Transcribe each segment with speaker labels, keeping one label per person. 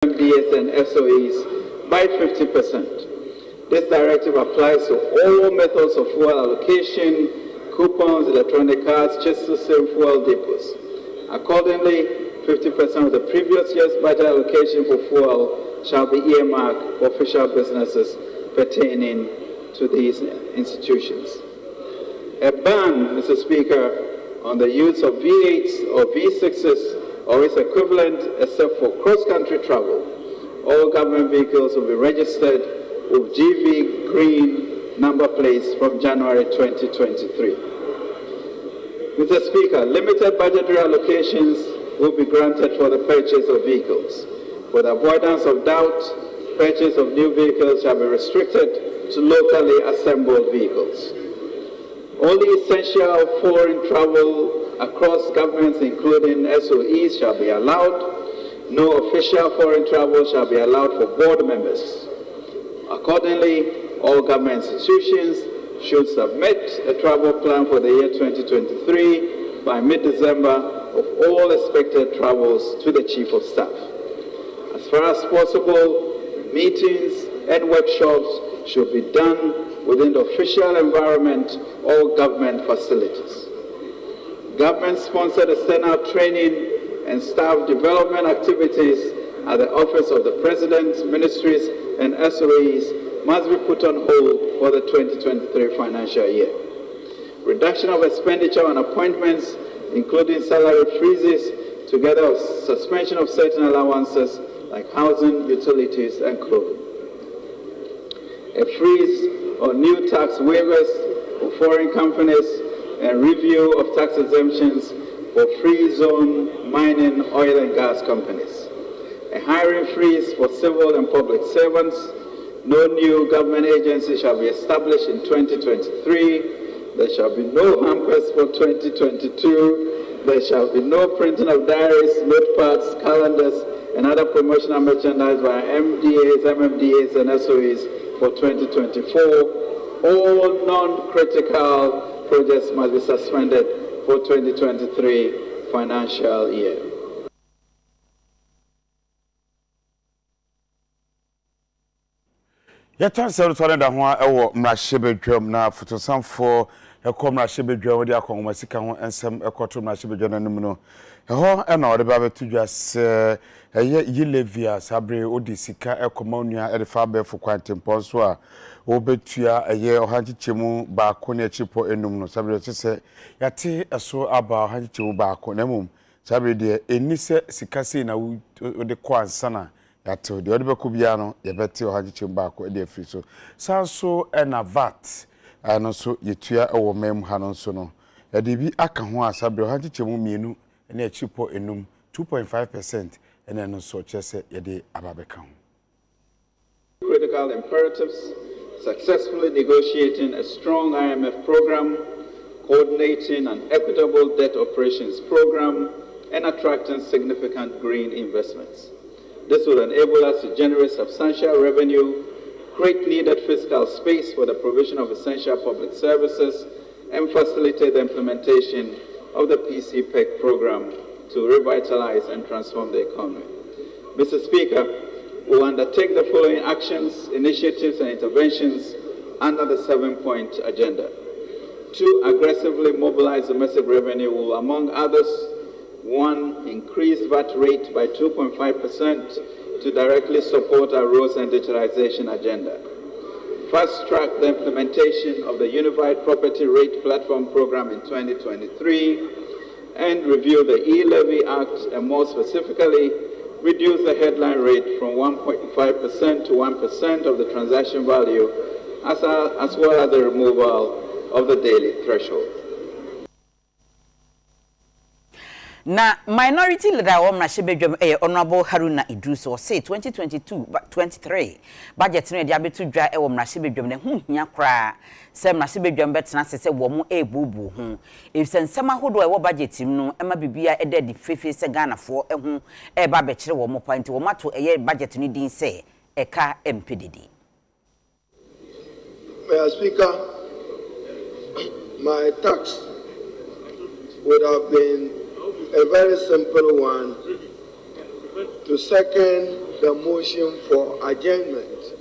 Speaker 1: MDAs and SOEs by 50%. This directive applies to all methods of fuel allocation, coupons, electronic cards, just to save fuel depots. Accordingly, 50% of the previous year's budget allocation for fuel shall be earmarked for official businesses pertaining to these institutions. A ban, Mr. Speaker, on the use of V8s or V6s or its equivalent except for cross-country travel. All government vehicles will be registered with GV green number plates from January 2023. Mr. Speaker, limited budgetary allocations will be granted for the purchase of vehicles. For the avoidance of doubt, purchase of new vehicles shall be restricted to locally assembled vehicles. Only essential foreign travel across governments, including SOEs, shall be allowed. No official foreign travel shall be allowed for board members. Accordingly, all government institutions should submit a travel plan for the year 2023 by mid-December of all expected travels to the Chief of Staff. As far as possible, meetings and workshops should be done within the official environment or government facilities. Government-sponsored external training and staff development activities at the Office of the President, ministries, and SOEs must be put on hold for the 2023 financial year. Reduction of expenditure on appointments, including salary freezes, together with suspension of certain allowances like housing, utilities, and clothing. A freeze on new tax waivers for foreign companies and review of tax exemptions for free zone mining, oil and gas companies. A hiring freeze for civil and public servants. No new government agency shall be established in 2023. There shall be no hampers for 2022. There shall be no printing of diaries, notepads, calendars, and other promotional merchandise by MDAs, MMDAs, and SOEs for 2024. All non-critical projects must be suspended for 2023 financial year.
Speaker 2: Yatan se rutone da ho ewo mrahye na fotosanfo ekọ mrahye bedwam wodi akon sika ho ensem ekoto mrahye bedwam nanim no eho e na ode ba betudwa se eye yilevia sabre odi sika ekoma nua edefa be fo kwantempon so a obetua eye ohanchichemu ba ko na echipo enum no sabre se yate eso aba ohanchichemu ba ko na mum sabre de enise sika sei na ode ko ansana yato de ode be ko bia no ye beti ohanchichemu ba ko de afri so sanso na vat ano so yetua ewo mem ha no so no e de bi aka ho asabre ohanchichemu mienu na echipo enum 2.5% and then so chese yede ababeka ho.
Speaker 1: Critical imperatives: successfully negotiating a strong IMF program, coordinating an equitable debt operations program, and attracting significant green investments. This will enable us to generate substantial revenue, create needed fiscal space for the provision of essential public services, and facilitate the implementation of the PCPEC program to revitalize and transform the economy. Mr. Speaker, we will undertake the following actions, initiatives, and interventions under the 7-point agenda. To aggressively mobilize domestic revenue will, among others, 1, increase VAT rate by 2.5% to directly support our roads and digitalization agenda. Fast-track the implementation of the Unified Property Rate Platform Program in 2023, and review the E-Levy Act, and more specifically, reduce the headline rate from 1.5% to 1% of the transaction value, as well as the removal of the daily threshold.
Speaker 3: Na minority leader wa mrahye bedwam honorable Haruna Idris o say 2022-23 budget no dia betu dwa wo mrahye bedwam ne hu hia kra se mrahye bedwam betena se wo mo ebubu hu efsensema hodo wo budget no ema bibia edadi fefe se Ghana fo hu ba be kire wo mo point wo mato budget no din se eka MPDD.
Speaker 4: Mr. Speaker, my tax would have been a very simple one to second the motion for adjournment.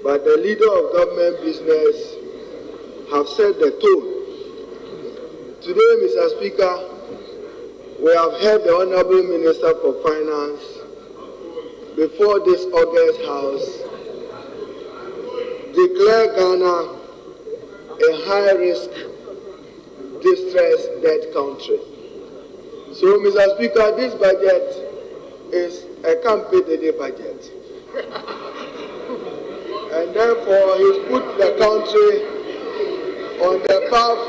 Speaker 4: But the leader of government business have set the tone. Today, Mr. Speaker, we have heard the Honorable Minister for Finance before this August House declare Ghana a high-risk, distressed debt country. So, Mr. Speaker, this budget is a campaign budget. And therefore, he's put the country on the path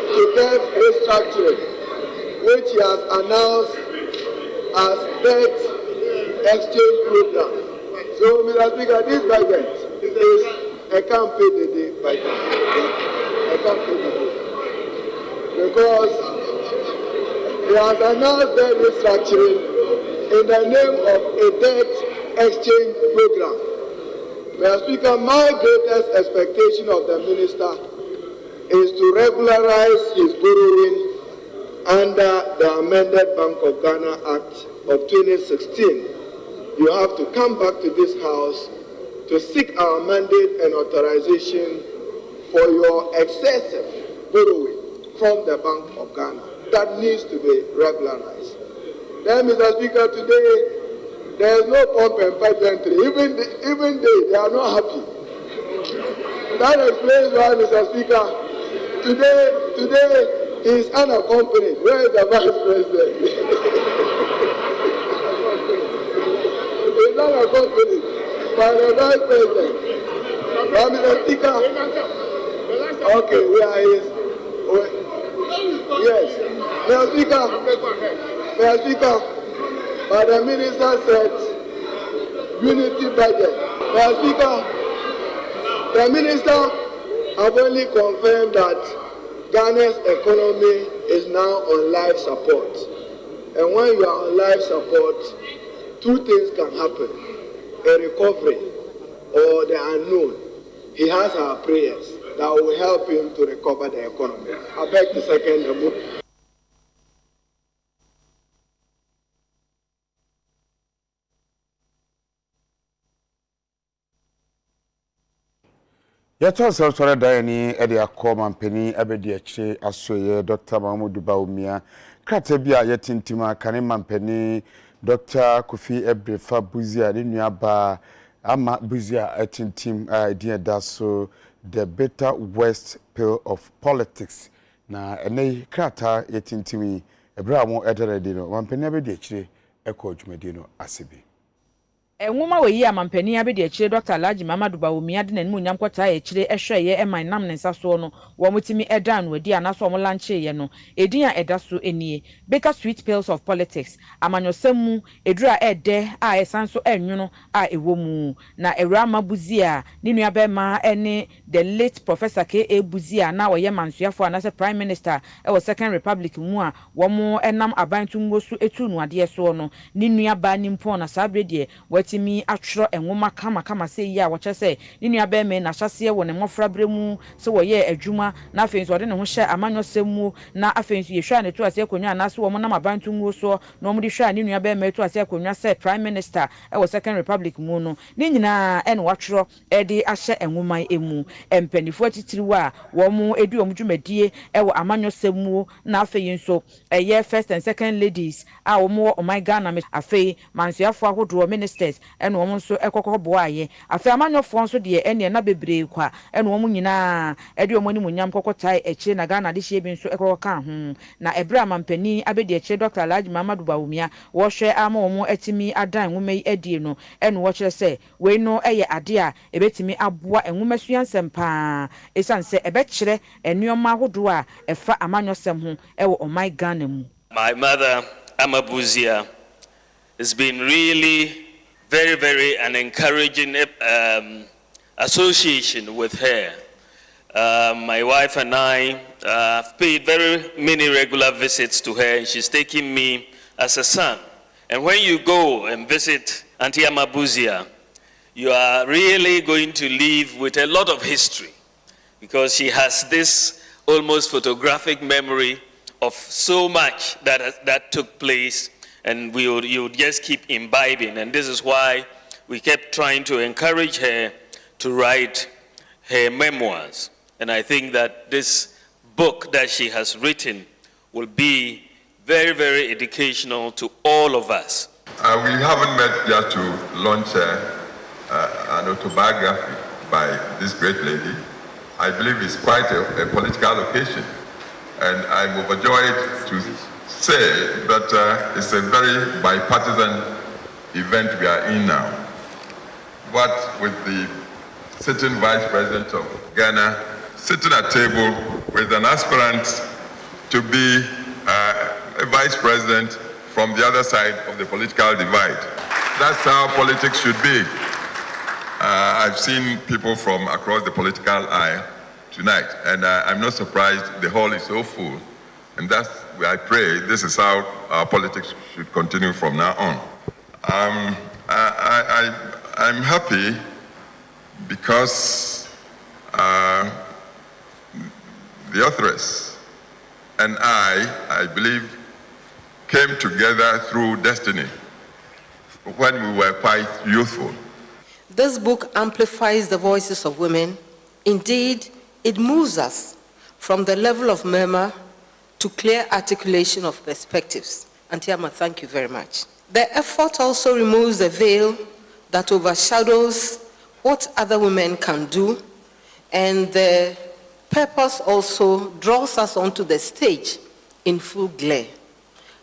Speaker 4: to debt restructuring, which he has announced as debt exchange program. So, Mr. Speaker, this budget is a campaign budget. Because he has announced debt restructuring in the name of a debt exchange program. Mr. Speaker, my greatest expectation of the minister is to regularize his borrowing under the amended Bank of Ghana Act of 2016. You have to come back to this house to seek our mandate and authorization for your excessive borrowing from the Bank of Ghana. That needs to be regularized. Then, Mr. Speaker, today there is no pump and pageantry. Even they are not happy. That explains why, Mr. Speaker, today he is unaccompanied. Where is the Vice President? He is unaccompanied by the Vice President. But, Mr. Speaker, okay, where is? Yes, Mr. Speaker, but the minister said unity budget. Mr. Speaker, the minister have only confirmed that Ghana's economy is now on life support. And when you are on life support, two things can happen: a recovery or the unknown. He has our prayers that will help him to recover the economy. I beg to second the motion.
Speaker 2: Yɛtɔ sɛ sɔre dayani ɛde akɔ mampani abɛdi akyire asoyɛ Dr. Mahmoud Bawumia krata bi a yɛtintim akane mampani Dr. Kofi Ebrefa Buzia ne nuaba ama Buzia atintim a ɛdi da so the better west pill of politics na ɛnɛ krata yɛtintim ɛbra mo ɛdɛrɛdi no mampani abɛdi akyire ɛkɔ dwumadi no asebi
Speaker 5: Enwuma we yi amampani abedi akire Dr. Alhaji Mamadu Bawumia de nanimu nyam kwata akire ehwe ye eman nam ne nsaso no wo mutimi eda no adi anaso mo lanche ye no edin a eda so enie Baker Sweet Pills of Politics amanyosemu edura ede a esanso enwono a ewomu na Ewrama Buzia ni nuabe ma ene the late Professor K.A. Buzia na wo ye mansuafo anase Prime Minister e wo Second Republic mu a wo mo enam abantu ngosu etu no ade so no ni nuaba ni mpo na sabrede timi atro enwoma kama se yi a wo kyese ni nuabe me na hyase wo ne mofra bremu se wo ye adwuma na afenso ode ne ho hye amanyosemu na afenso ye hwa ne to ase akonwa na se wo mo na mabantu nwo so na mo de hwa ni nuabe me to ase akonwa se Prime Minister e wo Second Republic mu no ni nyina ene watro e de ahye enwoma emu empanifo atitiriwa wo mo edu om dwumadie e wo amanyosemu na afenso ye first and second ladies a wo mo my Ghana afei mansuafo ahodo ministers ene wo nso ekokko boaye afa amanyofo nso de ene na bebre kwa ene wo nyina ede wo ni munyam kokotai eche na Ghana de hye bi nso ekokko ka ho na ebra mampani abedi eche Dr. Alhaji Mamadu Bawumia wo hwe ama wo atimi adan nwomai adie no ene wo kire se we no eye ade a ebetimi aboa enwomasua nsempa esanse ebekire enuoma hodo a efa amanyosem ho ewo omai Ghana mu.
Speaker 6: My mother Amabuzia has been really very an encouraging association with her. My wife and I have paid very many regular visits to her, and she's taking me as a son. And when you go and visit Auntie Amabuzia, you are really going to leave with a lot of history, because she has this almost photographic memory of so much that took place, and you would just keep imbibing. And this is why we kept trying to encourage her to write her memoirs. And I think that this book that she has written will be very, very educational to all of us.
Speaker 7: We haven't met just to launch an autobiography by this great lady. I believe it's quite a political occasion, and I'm overjoyed to say that it's a very bipartisan event we are in now. What with the sitting Vice President of Ghana sitting at table with an aspirant to be a Vice President from the other side of the political divide. That's how politics should be. I've seen people from across the political aisle tonight, and I'm not surprised the hall is so full. And that's where I pray this is how our politics should continue from now on. I'm happy because the authoress and I believe, came together through destiny when we were quite youthful.
Speaker 8: This book amplifies the voices of women. Indeed, it moves us from the level of murmur to clear articulation of perspectives. Auntie Amma, thank you very much. The effort also removes the veil that overshadows what other women can do, and the purpose also draws us onto the stage in full glare.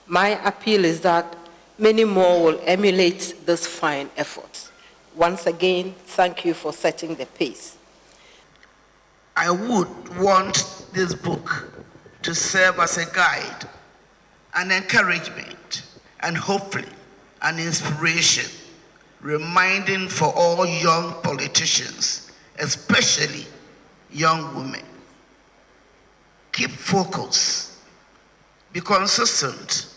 Speaker 8: My appeal is that many more will emulate this fine effort. Once again, thank you for setting the pace.
Speaker 9: I would want this book to serve as a guide, an encouragement, and hopefully an inspiration, reminding for all young politicians, especially young women. Keep focus, be consistent,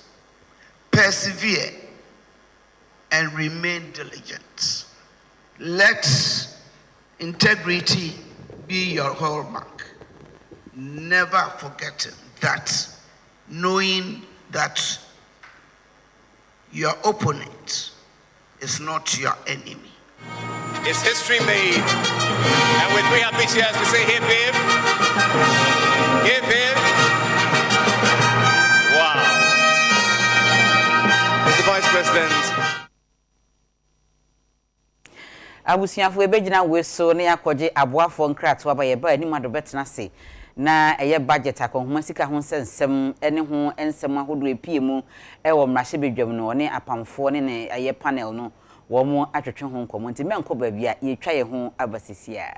Speaker 9: persevere, and remain diligent. Let integrity be your hallmark. Never forgetting that, knowing that your opponent is not your enemy.
Speaker 10: It's history made. And with 3 happy cheers, we say, hip hip. Hip hip. Wow. Mr. Vice President.
Speaker 3: Abusiafo ebegina weso ne yakoje aboafo nkrato aba ye ba ani mado betena se na eye budget akonhoma sika ho nsensem ene ho ensem ahodo epie mu e wo mrahye bedwam no ne apamfo ne eye panel no wo mo atwetwe ho nkomo nti menko ba bia ye twa ye ho abasisia.